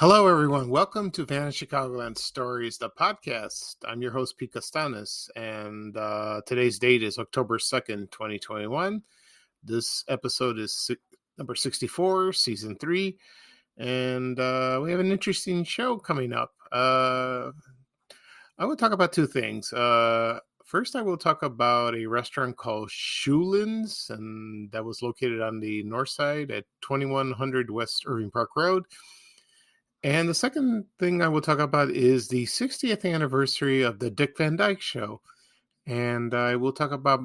Hello, everyone. Welcome to Van Chicagoland Stories, the podcast. I'm your host, Pete Costanis, and today's date is October 2nd, 2021. This episode is number 64, season 3, and we have an interesting show coming up. I will talk about two things. First, I will talk about a restaurant called Schulien's, and that was located on the north side at 2100 West Irving Park Road. And the second thing I will talk about is the 60th anniversary of the Dick Van Dyke Show. And I will talk about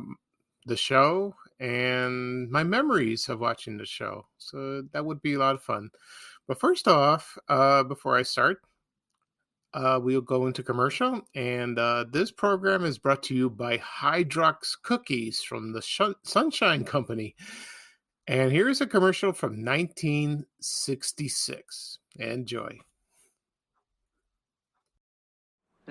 the show and my memories of watching the show. So that would be a lot of fun. But first off, before I start, we'll go into commercial. And this program is brought to you by Hydrox Cookies from the Sunshine Company. And here's a commercial from 1966. Enjoy.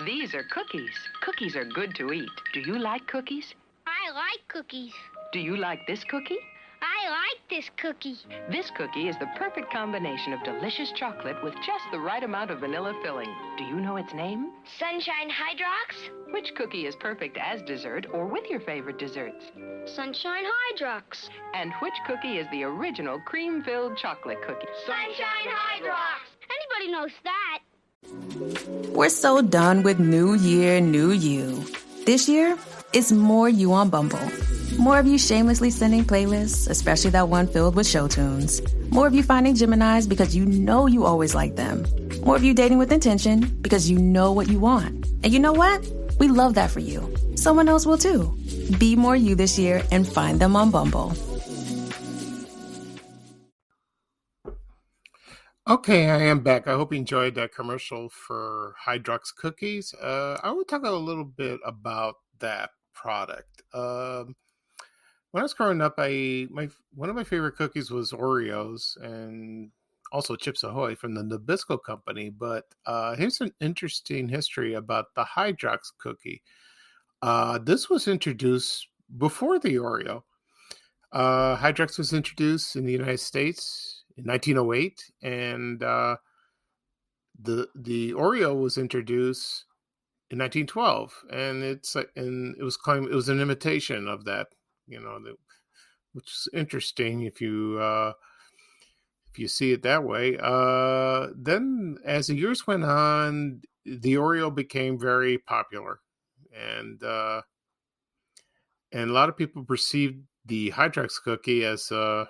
These are cookies. Cookies are good to eat. Do you like cookies? I like cookies. Do you like this cookie? I like this cookie. This cookie is the perfect combination of delicious chocolate with just the right amount of vanilla filling. Do you know its name? Sunshine Hydrox? Which cookie is perfect as dessert or with your favorite desserts? Sunshine Hydrox. And which cookie is the original cream-filled chocolate cookie? Sunshine Hydrox. Anybody knows that. We're so done with New Year, New You. This year, it's more you on Bumble. More of you shamelessly sending playlists, especially that one filled with show tunes. More of you finding Geminis because you know you always like them. More of you dating with intention because you know what you want. And you know what? We love that for you. Someone else will too. Be more you this year and find them on Bumble. Okay, I am back. I hope you enjoyed that commercial for Hydrox Cookies. I will talk a little bit about that product. When I was growing up, one of my favorite cookies was Oreos and also Chips Ahoy from the Nabisco company. But here's an interesting history about the Hydrox cookie. This was introduced before the Oreo. Hydrox was introduced in the United States in 1908, and the Oreo was introduced in 1912, and it was claimed it was an imitation of that. Which is interesting if you see it that way. Then, as the years went on, the Oreo became very popular, and a lot of people perceived the Hydrox cookie as an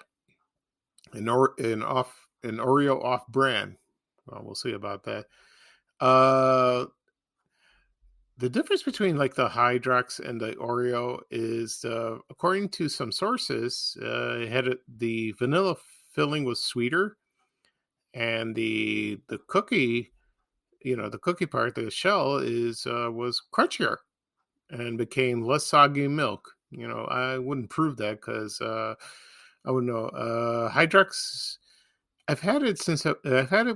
Oreo off-brand. Well, we'll see about that. The difference between like the Hydrox and the Oreo is, according to some sources, the vanilla filling was sweeter, and the cookie, the cookie part, the shell was crunchier and became less soggy milk. I wouldn't prove that because I wouldn't know. Hydrox, I've had it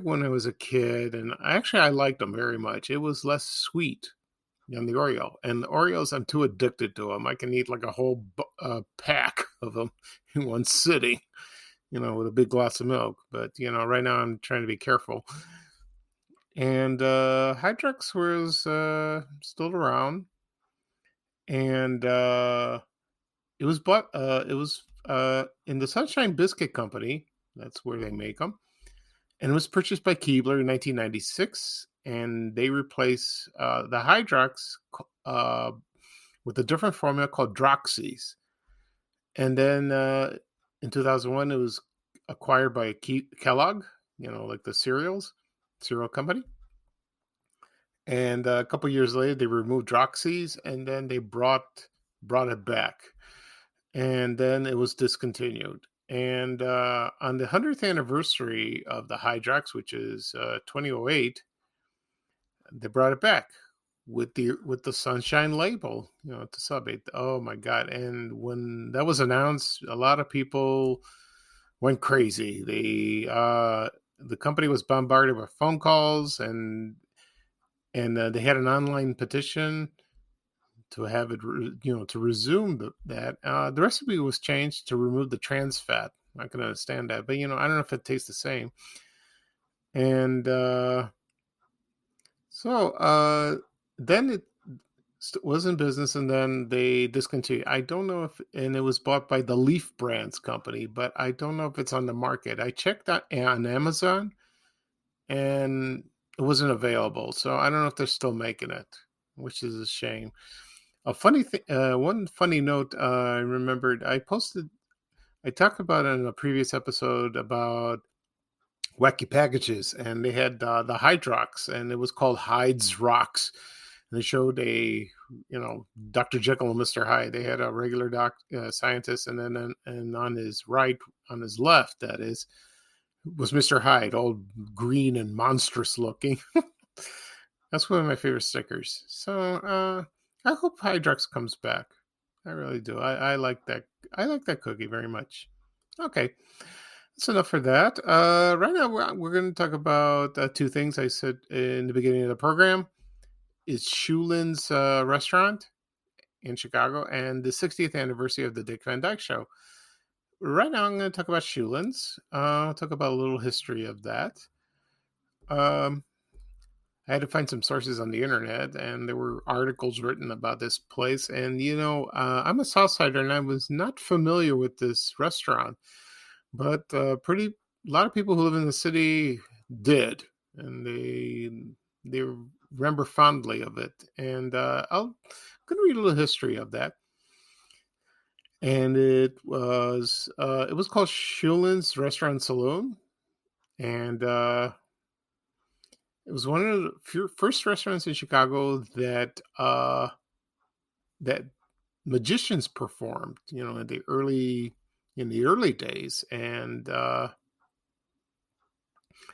when I was a kid, and I liked them very much. It was less sweet than the Oreo. And the Oreos, I'm too addicted to them. I can eat like a whole pack of them in one sitting, with a big glass of milk. But, right now I'm trying to be careful. And Hydrox was still around. And it was in the Sunshine Biscuit Company. That's where they make them. And it was purchased by Keebler in 1996. And they replace the Hydrox with a different formula called Droxy's. And then in 2001, it was acquired by Kellogg, like the cereal company. And a couple years later, they removed Droxy's, and then they brought it back. And then it was discontinued. And on the 100th anniversary of the Hydrox, which is 2008, they brought it back with the Sunshine label, to sub it. Oh my God. And when that was announced, a lot of people went crazy. The company was bombarded with phone calls, and they had an online petition to have it, to resume that. The recipe was changed to remove the trans fat. I can understand that, but I don't know if it tastes the same. And then it was in business, and then they discontinued. I don't know if, and it was bought by the Leaf Brands company, but I don't know if it's on the market. I checked that on Amazon, and it wasn't available. So I don't know if they're still making it, which is a shame. A funny thing, one funny note I remembered. I talked about it in a previous episode about wacky packages, and they had the Hydrox, and it was called Hyde's Rocks. And they showed Dr. Jekyll and Mr. Hyde. They had a regular scientist, and then and on his right, on his left, that is, was Mr. Hyde, all green and monstrous looking. That's one of my favorite stickers. So I hope Hydrox comes back. I really do. I like that. I like that cookie very much. Okay, that's enough for that. Right now, we're going to talk about two things I said in the beginning of the program. Is Schulien's restaurant in Chicago and the 60th anniversary of the Dick Van Dyke Show. Right now, I'm going to talk about Schulens. I'll talk about a little history of that. I had to find some sources on the internet, and there were articles written about this place. And, I'm a Southsider, and I was not familiar with this restaurant. But a lot of people who live in the city did, and they remember fondly of it. And I'm going to read a little history of that. And it was called Schulien's Restaurant Saloon, and it was one of the first restaurants in Chicago that magicians performed, in the early days. And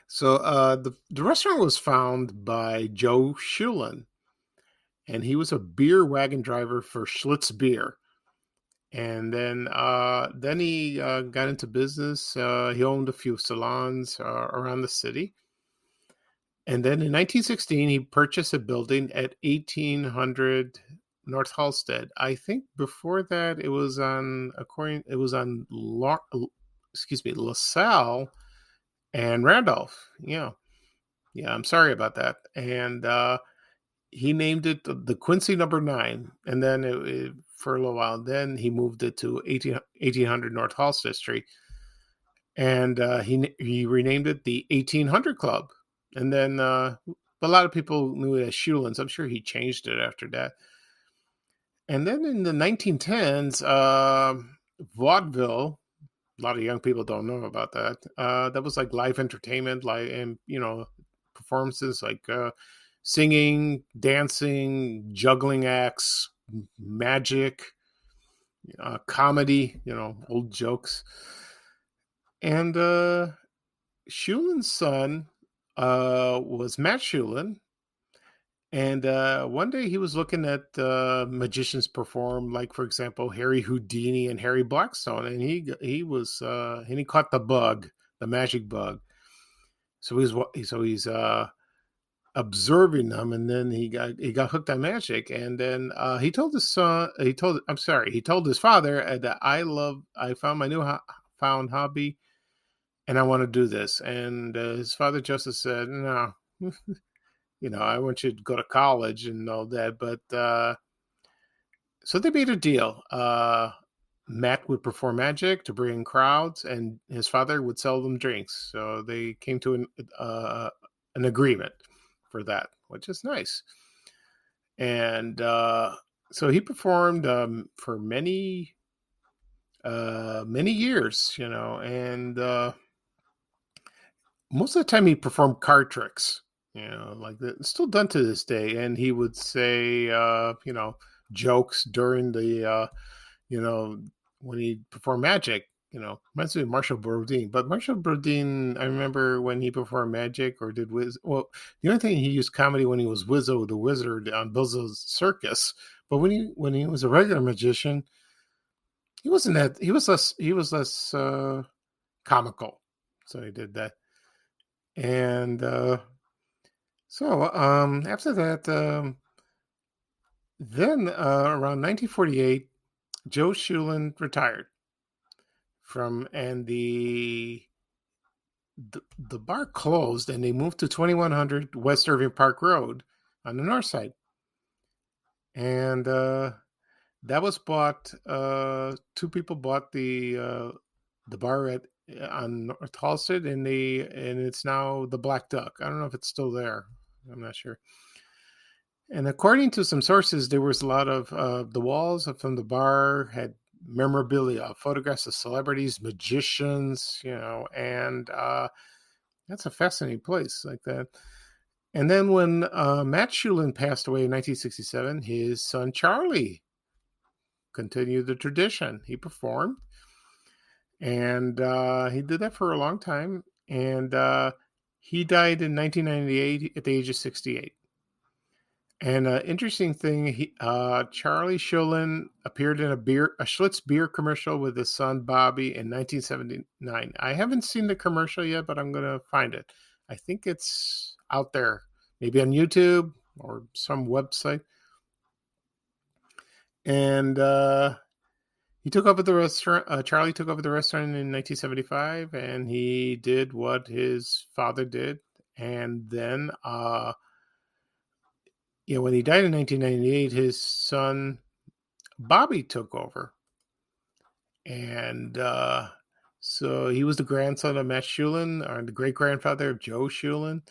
so the restaurant was founded by Joe Schulien, and he was a beer wagon driver for Schlitz Beer. And then he got into business. He owned a few salons around the city. And then in 1916, he purchased a building at 1800 North Halsted. I think before that, it was on LaSalle and Randolph. Yeah, I'm sorry about that. And he named it the Quincy Number 9, and then for a little while, then he moved it to 1800 North Halsted Street, and he renamed it the 1800 Club. And then a lot of people knew it as Schulien's. I'm sure he changed it after that. And then in the 1910s, vaudeville. A lot of young people don't know about that. That was like live entertainment, performances like singing, dancing, juggling acts, magic, comedy, old jokes. And Schulien's son was Matt Schulien. And one day he was looking at magicians perform, like, for example, Harry Houdini and Harry Blackstone. And he caught the magic bug. So he's observing them, and then he got hooked on magic. And then he told his father that I found my found hobby, and I want to do this. And his father Joseph said, no, I want you to go to college and all that. But so they made a deal. Matt would perform magic to bring in crowds, and his father would sell them drinks. So they came to an agreement for that, which is nice. And so he performed for many years, and most of the time he performed card tricks, like that. It's still done to this day. And he would say, jokes during the, when he performed magic. Reminds me of Marshall Brodeen. But Marshall Brodeen, I remember when he performed magic or did the only thing he used comedy when he was Wizzo the Wizard on Bill's Circus. But when he was a regular magician, he was less comical. So he did that. And so after that, then around 1948, Joe Schulien retired and the the bar closed and they moved to 2100 West Irving Park Road on the north side. And that was bought. Two people bought the bar on North Halsted, and it's now the Black Duck. I don't know if it's still there. I'm not sure. And according to some sources, there was a lot of the walls from the bar had memorabilia, photographs of celebrities, magicians, and that's a fascinating place like that. And then when Matt Schulien passed away in 1967, his son Charlie continued the tradition. He performed, and he did that for a long time. And he died in 1998 at the age of 68. And interesting thing, Charlie Schulien appeared in a Schlitz beer commercial with his son Bobby in 1979. I haven't seen the commercial yet, but I'm going to find it. I think it's out there, maybe on YouTube or some website. And he took over the restaurant. Charlie took over the restaurant in 1975, and he did what his father did. And then, when he died in 1998, his son Bobby took over. And so he was the grandson of Matt Schulien, or the great-grandfather of Joe Schulien,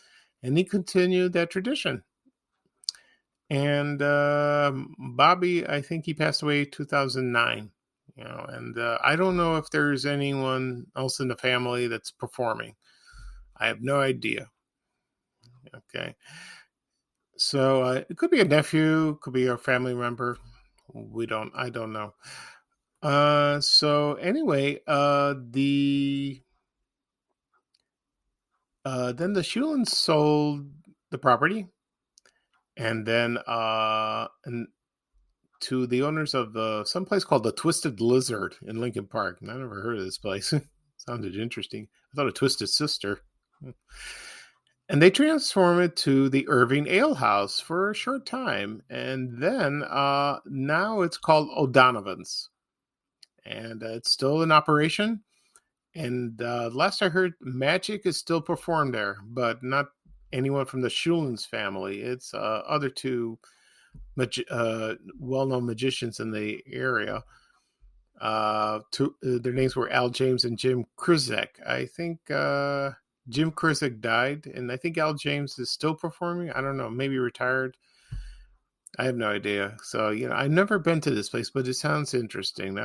and he continued that tradition. And Bobby, I think he passed away in 2009. And I don't know if there's anyone else in the family that's performing. I have no idea. Okay. So it could be a nephew, could be a family member. I don't know. So anyway, then the Schuliens sold the property, and then to the owners of some place called the Twisted Lizard in Lincoln Park. And I never heard of this place. Sounded interesting. I thought a Twisted Sister. And they transformed it to the Irving Ale House for a short time. And then now it's called O'Donovan's. And it's still in operation. And last I heard, magic is still performed there, but not anyone from the Schuliens family. It's other two well-known magicians in the area. Their names were Al James and Jim Krzek. I think Jim Krzek died, and I think Al James is still performing. I don't know, maybe retired. I have no idea. So, I've never been to this place, but it sounds interesting.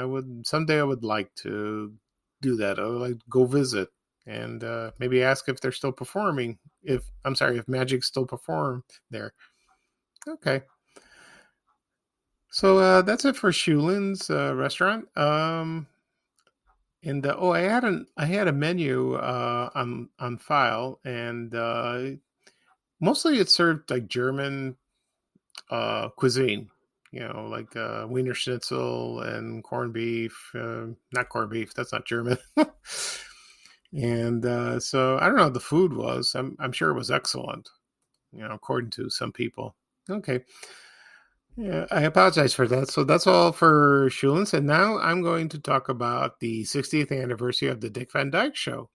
Someday I would like to do that. I would like to go visit and maybe ask if they're still performing. If Magic still perform there. Okay. So that's it for Schulien's restaurant. And I had a menu on file, and mostly it served like German cuisine, like Wiener Schnitzel and corned beef. Not corned beef, that's not German. And so I don't know what the food was. I'm sure it was excellent, according to some people. Okay. Yeah, I apologize for that. So that's all for Schulens. And now I'm going to talk about the 60th anniversary of the Dick Van Dyke Show.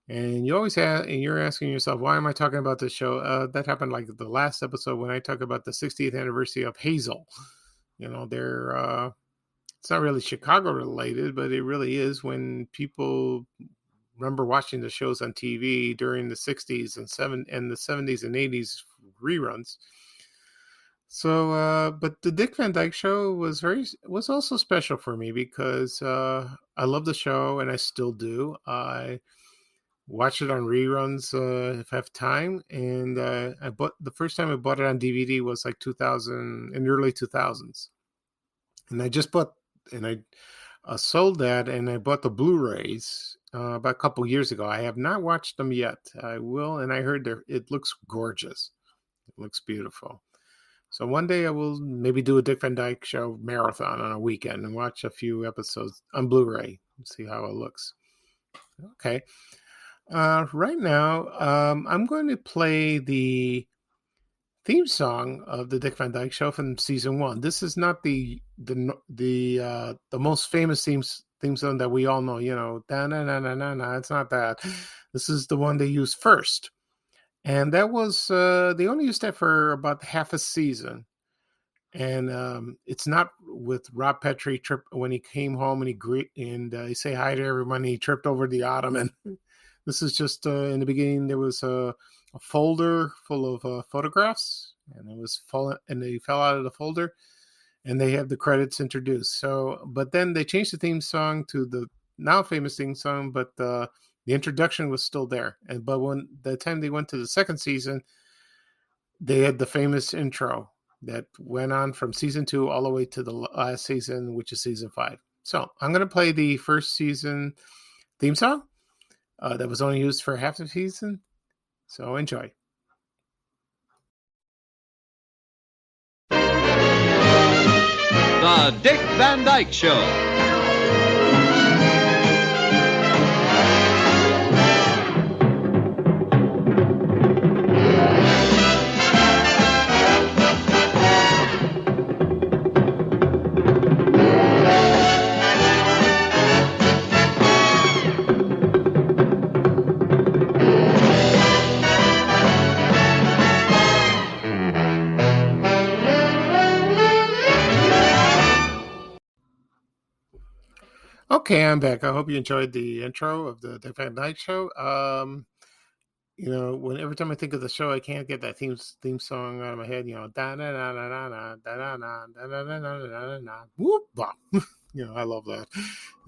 And you're asking yourself, why am I talking about this show? That happened like the last episode when I talked about the 60th anniversary of Hazel. It's not really Chicago related, but it really is when people remember watching the shows on TV during the 60s and the 70s and 80s reruns. So, but the Dick Van Dyke Show was also special for me because I love the show and I still do. I watch it on reruns if I have time, and the first time I bought it on DVD was like 2000, in the early 2000s, and I sold that, and I bought the Blu-rays about a couple years ago. I have not watched them yet. I will, and I heard it looks gorgeous. It looks beautiful. So one day I will maybe do a Dick Van Dyke Show marathon on a weekend and watch a few episodes on Blu-ray and see how it looks. Okay. Right now, I'm going to play the theme song of the Dick Van Dyke Show from season 1. This is not the most famous theme song that we all know. Da na na na na na. It's not that. This is the one they used first. And that was, they only used that for about half a season. And it's not with Rob Petrie when he came home and he say hi to everyone. He tripped over the ottoman. This is just in the beginning. There was a folder full of photographs, and they fell out of the folder, and they have the credits introduced. But then they changed the theme song to the now famous theme song, but the introduction was still there. But when the time they went to the second season, they had the famous intro that went on from season 2 all the way to the last season, which is season 5. So I'm going to play the first season theme song that was only used for half the season. So enjoy. The Dick Van Dyke Show. Okay, I'm back. I hope you enjoyed the intro of the Dick Van Dyke Show. Every time I think of the show, I can't get that theme song out of my head. Da da da da da da da da da da da da da. Whoop! I love that.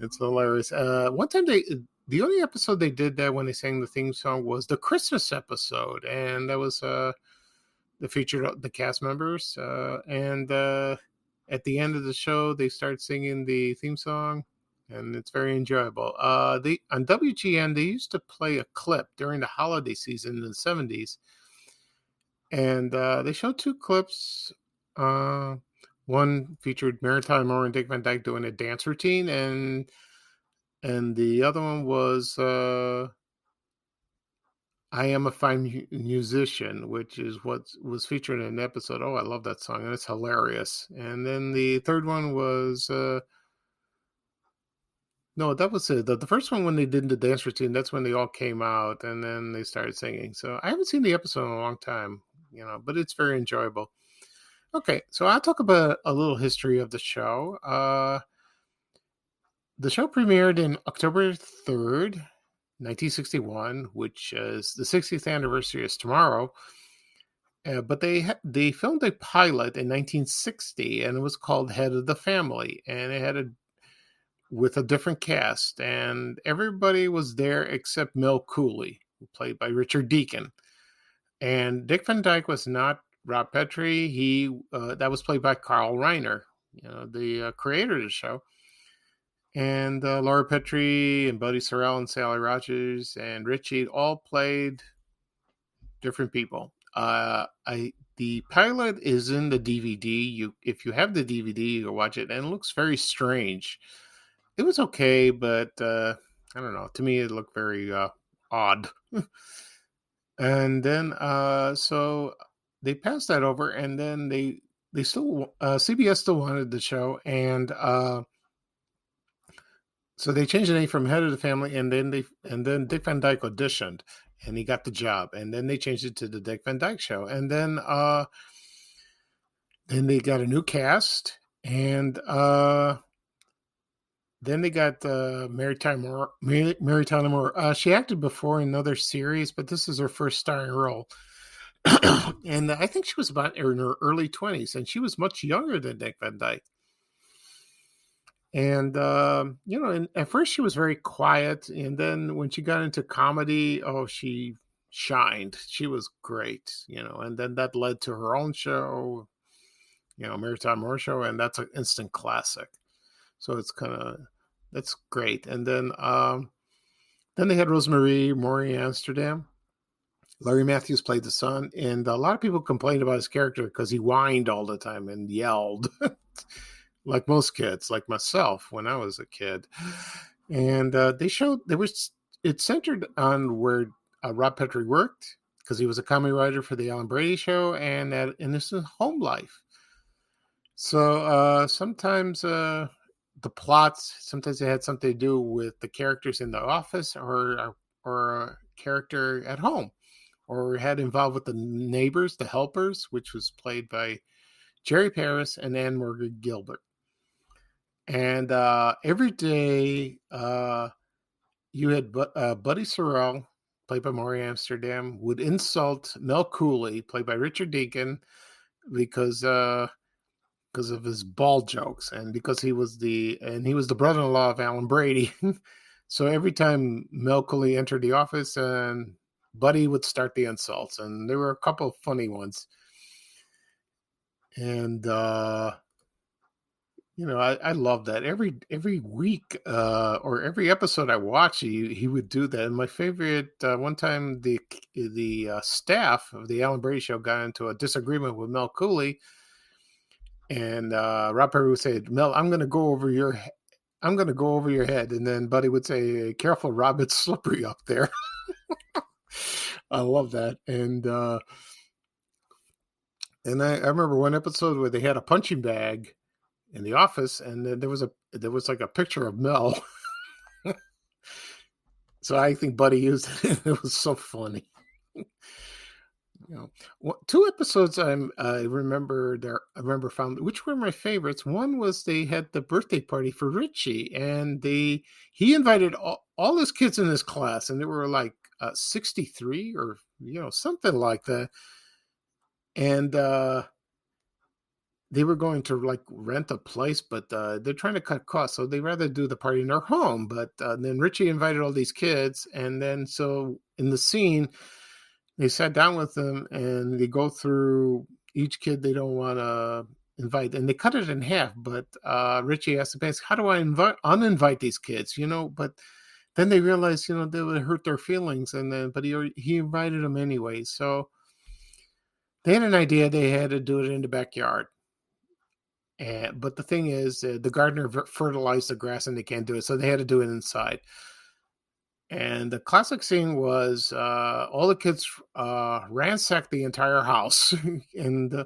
It's hilarious. One time the only episode they did that when they sang the theme song was the Christmas episode, and that was they featured the cast members. And at the end of the show, they start singing the theme song. And it's very enjoyable. On WGN, they used to play a clip during the holiday season in the 70s. And they showed 2 clips. One featured Mary Tyler Moore and Dick Van Dyke doing a dance routine. And the other one was I Am a Fine Musician, which is what was featured in an episode. Oh, I love that song. And it's hilarious. And then the third one was... No, that was it. The first one when they did the dance routine, that's when they all came out and then they started singing. So I haven't seen the episode in a long time, but it's very enjoyable. Okay, so I'll talk about a little history of the show. The show premiered in October 3rd, 1961, which is the 60th anniversary is tomorrow. But they filmed a pilot in 1960, and it was called Head of the Family, and it had with a different cast, and everybody was there except Mel Cooley, played by Richard Deacon. And Dick Van Dyke was not Rob Petrie. That was played by Carl Reiner, the creator of the show. And Laura Petrie and Buddy Sorrell and Sally Rogers and Richie all played different people. The pilot is in the DVD. If you have the DVD, you can watch it, and it looks very strange. It was okay, but I don't know. To me, it looked very odd. And then, so they passed that over, and then they still CBS still wanted the show, and so they changed the name from Head of the Family, and then Dick Van Dyke auditioned, and he got the job, and then they changed it to the Dick Van Dyke Show, and then they got a new cast, and then they got Mary Tyler Moore. She acted before in another series, but this is her first starring role. And I think she was about in her early 20s, and she was much younger than Dick Van Dyke. And, and at first she was very quiet. And then when she got into comedy, she shined. She was great, and then that led to her own show, Mary Tyler Moore Show, and that's an instant classic. So it's that's great. And then they had Rosemary Maury Amsterdam. Larry Matthews played the son, and a lot of people complained about his character because he whined all the time and yelled, like most kids, like myself when I was a kid. And it centered on where Rob Petrie worked, because he was a comedy writer for the Alan Brady Show, and in his home life. So sometimes the plots, sometimes they had something to do with the characters in the office or character at home, or had involved with the neighbors, the helpers, which was played by Jerry Paris and Anne Morgan Gilbert. And every day you had Buddy Sorrell, played by Maury Amsterdam, would insult Mel Cooley, played by Richard Deacon, because of his ball jokes, and because he was the brother-in-law of Alan Brady. So every time Mel Cooley entered the office, and Buddy would start the insults, and there were a couple of funny ones. And I love that. Every week or every episode I watch, he would do that. And my favorite, one time the staff of the Alan Brady Show got into a disagreement with Mel Cooley, and Rob Perry would say, "Mel, I'm going to go over your head," and then Buddy would say, "Careful, Rob, it's slippery up there." I love that. And I remember one episode where they had a punching bag in the office, and then there was like a picture of Mel. So I think Buddy used it. It was so funny. Two episodes I remember found, which were my favorites. One was they had the birthday party for Richie, and he invited all his kids in his class, and there were like 63 or something like that. And they were going to like rent a place, but they're trying to cut costs, so they rather do the party in their home. But then Richie invited all these kids, and then so in the scene, they sat down with them and they go through each kid they don't want to invite, and they cut it in half. But Richie asked the parents, "How do I uninvite these kids?" But then they realized, they would hurt their feelings, but he invited them anyway. So they had an idea. They had to do it in the backyard. But the thing is, the gardener fertilized the grass, and they can't do it, so they had to do it inside. And the classic scene was all the kids ransacked the entire house, and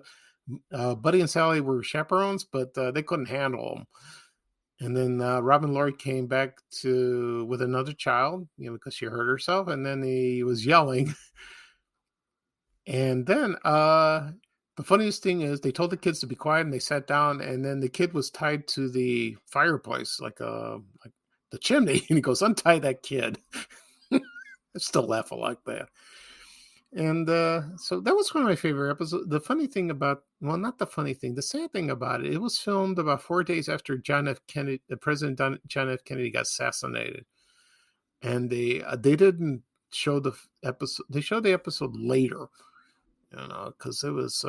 Buddy and Sally were chaperones, but they couldn't handle them. And then Robin Lloyd came back with another child, because she hurt herself, and then he was yelling. And then the funniest thing is they told the kids to be quiet, and they sat down, and then the kid was tied to the fireplace, like the chimney, and he goes, "Untie that kid." I still laugh like that. And so that was one of my favorite episodes. The funny thing not the funny thing, the sad thing about it was filmed about 4 days after President John F. Kennedy got assassinated. And they didn't show the episode. They showed the episode later, because it was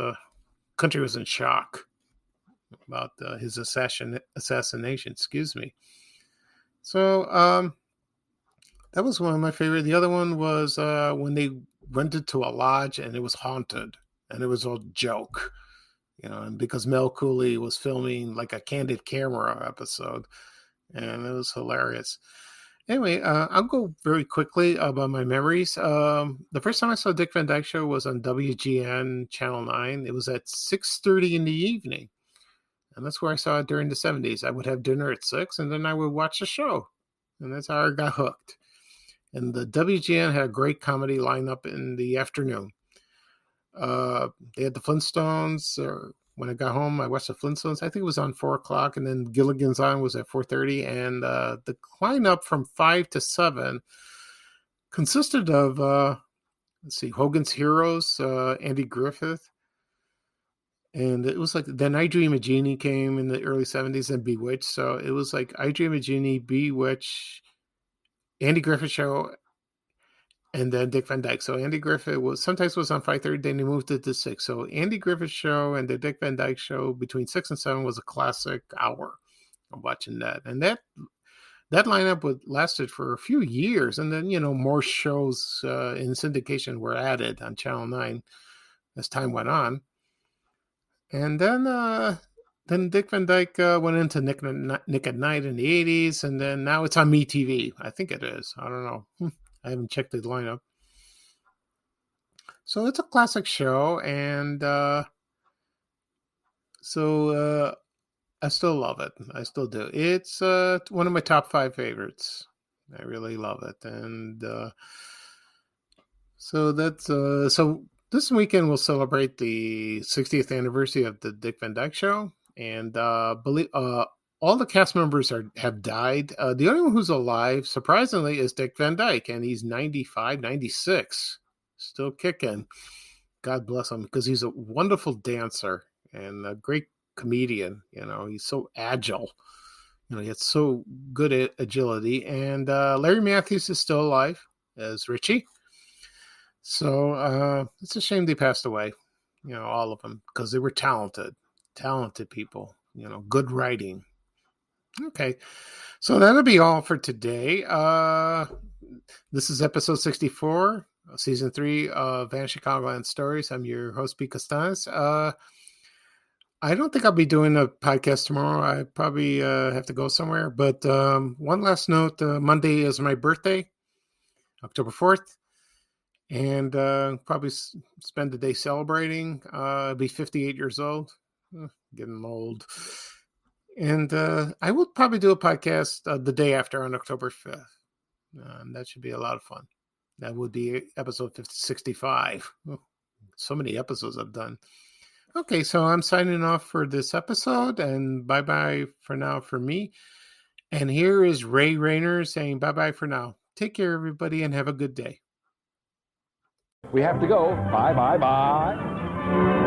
country was in shock about his assassination. Excuse me. So that was one of my favorite. The other one was when they went into a lodge and it was haunted, and it was a joke, and because Mel Cooley was filming like a candid camera episode, and it was hilarious. Anyway, I'll go very quickly about my memories. The first time I saw Dick Van Dyke Show was on WGN Channel 9. It was at 6:30 in the evening. And that's where I saw it during the 70s. I would have dinner at 6, and then I would watch the show. And that's how I got hooked. And the WGN had a great comedy lineup in the afternoon. They had the Flintstones. When I got home, I watched the Flintstones. I think it was on 4 o'clock, and then Gilligan's Island was at 4:30. And the lineup from 5 to 7 consisted of, Hogan's Heroes, Andy Griffith. And it was like, then I Dream of Jeannie came in the early 70s, and Bewitched. So it was like I Dream of Jeannie, Bewitched, Andy Griffith Show, and then Dick Van Dyke. So Andy Griffith sometimes was on 5:30, then he moved it to 6. So Andy Griffith Show and the Dick Van Dyke Show between 6 and 7 was a classic hour of watching that. And that lineup lasted for a few years. And then, more shows in syndication were added on Channel 9 as time went on. And then Dick Van Dyke went into Nick at Night in the 80s, and then now it's on MeTV. I think it is. I don't know. I haven't checked the lineup. So it's a classic show, and so I still love it. I still do. It's one of my top 5 favorites. I really love it. And So that's so this weekend we'll celebrate the 60th anniversary of the Dick Van Dyke Show, and believe all the cast members have died. The only one who's alive, surprisingly, is Dick Van Dyke, and he's 95, 96, still kicking. God bless him, because he's a wonderful dancer and a great comedian. You know, he's so agile. You know, he has so good at agility. And Larry Matthews is still alive as Richie. So it's a shame they passed away, you know, all of them, because they were talented people, you know, good writing. Okay, so that'll be all for today. This is episode 64, season 3 of Vanishing Chicagoland Stories. I'm your host, Pete Costanes. I don't think I'll be doing a podcast tomorrow. I probably have to go somewhere. But one last note, Monday is my birthday, October 4th. And probably spend the day celebrating. I'll be 58 years old. Getting old. And I will probably do a podcast the day after on October 5th. And that should be a lot of fun. That would be episode 65. So many episodes I've done. Okay, so I'm signing off for this episode. And bye-bye for now for me. And here is Ray Rayner saying bye-bye for now. Take care, everybody, and have a good day. We have to go. Bye, bye, bye.